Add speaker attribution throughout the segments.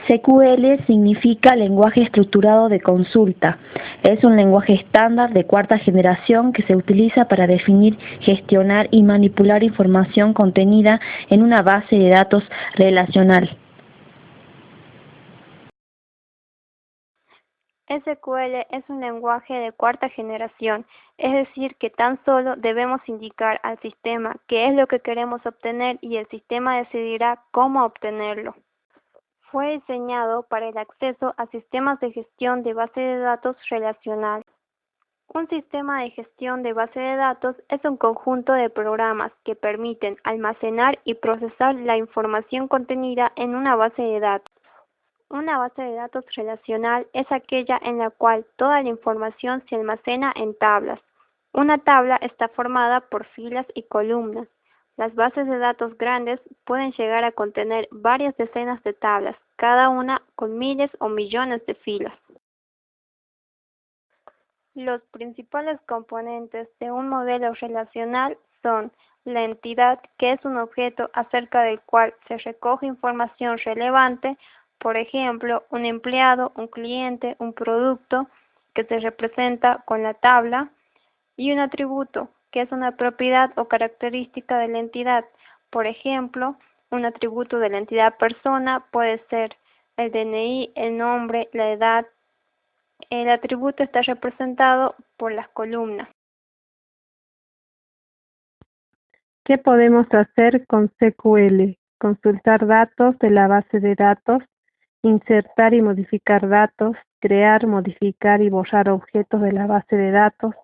Speaker 1: SQL significa lenguaje estructurado de consulta. Es un lenguaje estándar de cuarta generación que se utiliza para definir, gestionar y manipular información contenida en una base de datos relacional.
Speaker 2: SQL es un lenguaje de cuarta generación, es decir, que tan solo debemos indicar al sistema qué es lo que queremos obtener y el sistema decidirá cómo obtenerlo. Fue diseñado para el acceso a sistemas de gestión de base de datos relacional. Un sistema de gestión de base de datos es un conjunto de programas que permiten almacenar y procesar la información contenida en una base de datos. Una base de datos relacional es aquella en la cual toda la información se almacena en tablas. Una tabla está formada por filas y columnas. Las bases de datos grandes pueden llegar a contener varias decenas de tablas, cada una con miles o millones de filas. Los principales componentes de un modelo relacional son la entidad, que es un objeto acerca del cual se recoge información relevante, por ejemplo, un empleado, un cliente, un producto, que se representa con la tabla, y un atributo, que es una propiedad o característica de la entidad. Por ejemplo, un atributo de la entidad persona puede ser el DNI, el nombre, la edad. El atributo está representado por las columnas.
Speaker 3: ¿Qué podemos hacer con SQL? Consultar datos de la base de datos, insertar y modificar datos, crear, modificar y borrar objetos de la base de datos,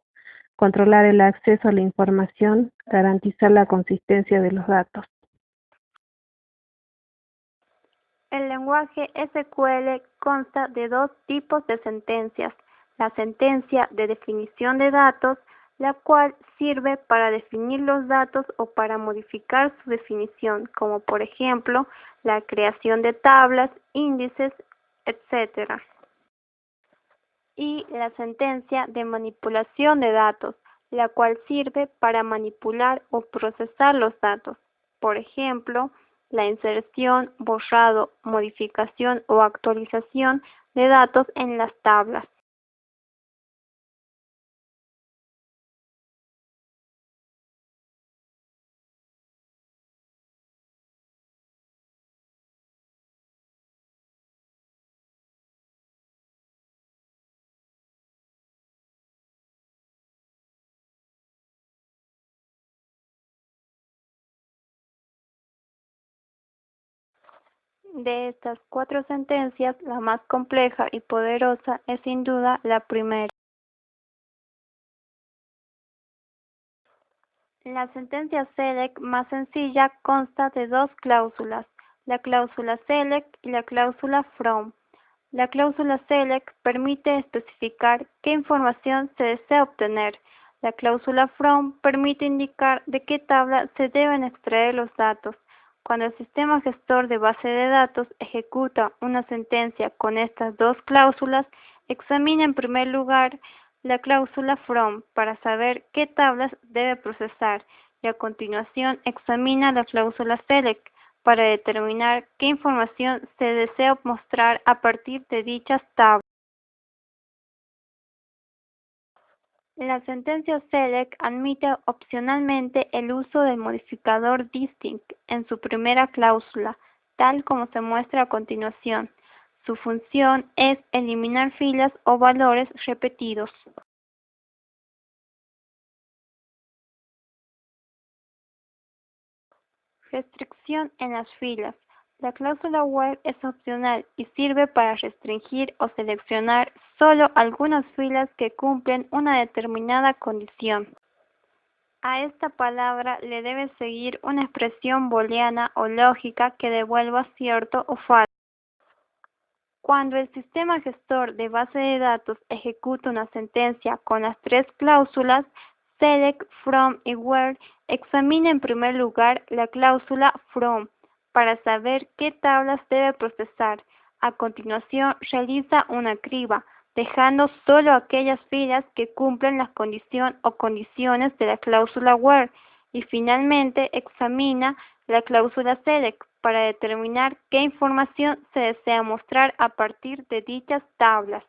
Speaker 3: controlar el acceso a la información, garantizar la consistencia de los datos.
Speaker 2: El lenguaje SQL consta de dos tipos de sentencias: la sentencia de definición de datos, la cual sirve para definir los datos o para modificar su definición, como por ejemplo la creación de tablas, índices, etc. Y la sentencia de manipulación de datos, la cual sirve para manipular o procesar los datos, por ejemplo, la inserción, borrado, modificación o actualización de datos en las tablas. De estas cuatro sentencias, la más compleja y poderosa es sin duda la primera. La sentencia select más sencilla consta de dos cláusulas, la cláusula select y la cláusula from. La cláusula select permite especificar qué información se desea obtener. La cláusula from permite indicar de qué tabla se deben extraer los datos. Cuando el sistema gestor de base de datos ejecuta una sentencia con estas dos cláusulas, examina en primer lugar la cláusula from para saber qué tablas debe procesar y a continuación examina la cláusula select para determinar qué información se desea mostrar a partir de dichas tablas. La sentencia select admite opcionalmente el uso del modificador distinct en su primera cláusula, tal como se muestra a continuación. Su función es eliminar filas o valores repetidos. Restricción en las filas. La cláusula where es opcional y sirve para restringir o seleccionar solo algunas filas que cumplen una determinada condición. A esta palabra le debe seguir una expresión booleana o lógica que devuelva cierto o falso. Cuando el sistema gestor de base de datos ejecuta una sentencia con las tres cláusulas select, from y where, examina en primer lugar la cláusula from para saber qué tablas debe procesar. A continuación realiza una criba, dejando solo aquellas filas que cumplen la condición o condiciones de la cláusula where, y finalmente examina la cláusula SELECT para determinar qué información se desea mostrar a partir de dichas tablas.